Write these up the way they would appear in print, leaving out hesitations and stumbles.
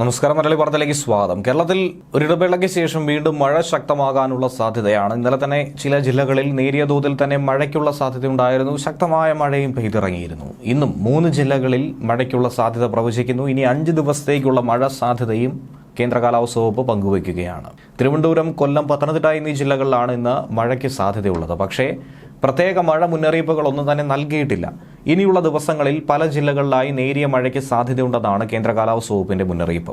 നമസ്കാരം. മലയാളി വാർത്തയിലേക്ക് സ്വാഗതം. കേരളത്തിൽ ഒരിടവേളയ്ക്ക് ശേഷം വീണ്ടും മഴ ശക്തമാകാനുള്ള സാധ്യതയാണ്. ഇന്നലെ തന്നെ ചില ജില്ലകളിൽ നേരിയ തോതിൽ തന്നെ മഴയ്ക്കുള്ള സാധ്യതയുണ്ടായിരുന്നു. ശക്തമായ മഴയും പെയ്തിറങ്ങിയിരുന്നു. ഇന്നും 3 ജില്ലകളിൽ മഴയ്ക്കുള്ള സാധ്യത പ്രവചിക്കുന്നു. ഇനി 5 ദിവസത്തേക്കുള്ള മഴ സാധ്യതയും കേന്ദ്ര കാലാവസ്ഥാ വകുപ്പ് പങ്കുവയ്ക്കുകയാണ്. തിരുവനന്തപുരം, കൊല്ലം, പത്തനംതിട്ട എന്നീ ജില്ലകളിലാണ് ഇന്ന് മഴയ്ക്ക് സാധ്യതയുള്ളത്. പക്ഷേ പ്രത്യേക മഴ മുന്നറിയിപ്പുകളൊന്നും തന്നെ നൽകിയിട്ടില്ല. ഇനിയുള്ള ദിവസങ്ങളിൽ പല ജില്ലകളിലായി നേരിയ മഴയ്ക്ക് സാധ്യതയുണ്ടെന്നാണ് കേന്ദ്ര കാലാവസ്ഥാ വകുപ്പിന്റെ മുന്നറിയിപ്പ്.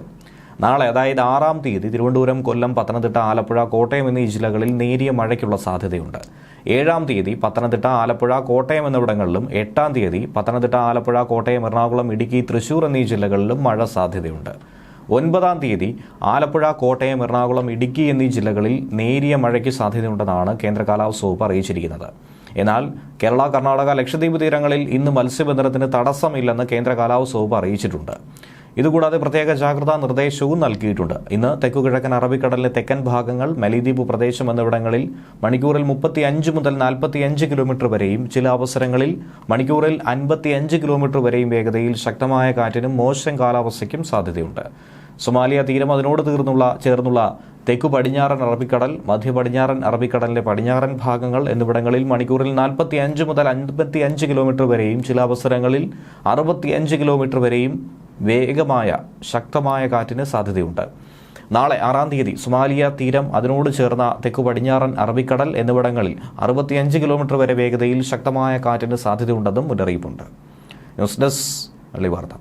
നാളെ, അതായത് 6-ാം തീയതി തിരുവനന്തപുരം, കൊല്ലം, പത്തനംതിട്ട, ആലപ്പുഴ, കോട്ടയം എന്നീ ജില്ലകളിൽ നേരിയ മഴയ്ക്കുള്ള സാധ്യതയുണ്ട്. 7-ാം തീയതി പത്തനംതിട്ട, ആലപ്പുഴ, കോട്ടയം എന്നിവിടങ്ങളിലും 8-ാം തീയതി പത്തനംതിട്ട, ആലപ്പുഴ, കോട്ടയം, എറണാകുളം, ഇടുക്കി, തൃശൂർ എന്നീ ജില്ലകളിലും മഴ സാധ്യതയുണ്ട്. 9-ാം തീയതി ആലപ്പുഴ, കോട്ടയം, എറണാകുളം, ഇടുക്കി എന്നീ ജില്ലകളിൽ നേരിയ മഴയ്ക്ക് സാധ്യതയുണ്ടെന്നാണ് കേന്ദ്ര കാലാവസ്ഥാ വകുപ്പ് അറിയിച്ചിരിക്കുന്നത്. എന്നാൽ കേരള, കർണാടക, ലക്ഷദ്വീപ് തീരങ്ങളിൽ ഇന്ന് മത്സ്യബന്ധനത്തിന് തടസ്സമില്ലെന്ന് കേന്ദ്ര കാലാവസ്ഥാ വകുപ്പ് അറിയിച്ചിട്ടുണ്ട്. ഇതുകൂടാതെ പ്രത്യേക ജാഗ്രതാ നിർദ്ദേശവും നൽകിയിട്ടുണ്ട്. ഇന്ന് തെക്കുകിഴക്കൻ അറബിക്കടലിലെ തെക്കൻ ഭാഗങ്ങൾ, മലദ്വീപ് പ്രദേശം എന്നിവിടങ്ങളിൽ മണിക്കൂറിൽ 35 മുതൽ 45 കിലോമീറ്റർ വരെയും ചില അവസരങ്ങളിൽ മണിക്കൂറിൽ 55 കിലോമീറ്റർ വരെയും വേഗതയിൽ ശക്തമായ കാറ്റിനും മോശം കാലാവസ്ഥയ്ക്കും സാധ്യതയുണ്ട്. സൊമാലിയ തീരം, അതിനോട് ചേർന്നുള്ള തെക്കു പടിഞ്ഞാറൻ അറബിക്കടൽ, മധ്യ പടിഞ്ഞാറൻ അറബിക്കടലിന്റെ പടിഞ്ഞാറൻ ഭാഗങ്ങൾ എന്നിവിടങ്ങളിൽ മണിക്കൂറിൽ 45 മുതൽ 55 കിലോമീറ്റർ വരെയും ചില അവസരങ്ങളിൽ 65 കിലോമീറ്റർ വരെയും വേഗമായ ശക്തമായ കാറ്റിന് സാധ്യതയുണ്ട്. നാളെ 6-ാം തീയതി സൊമാലിയ തീരം, അതിനോട് ചേർന്ന തെക്കു പടിഞ്ഞാറൻ അറബിക്കടൽ എന്നിവിടങ്ങളിൽ 65 കിലോമീറ്റർ വരെ വേഗതയിൽ ശക്തമായ കാറ്റിന് സാധ്യതയുണ്ടെന്നും മുന്നറിയിപ്പുണ്ട്. ന്യൂസ് ഡെസ്ക് മലയാളി വാർത്ത.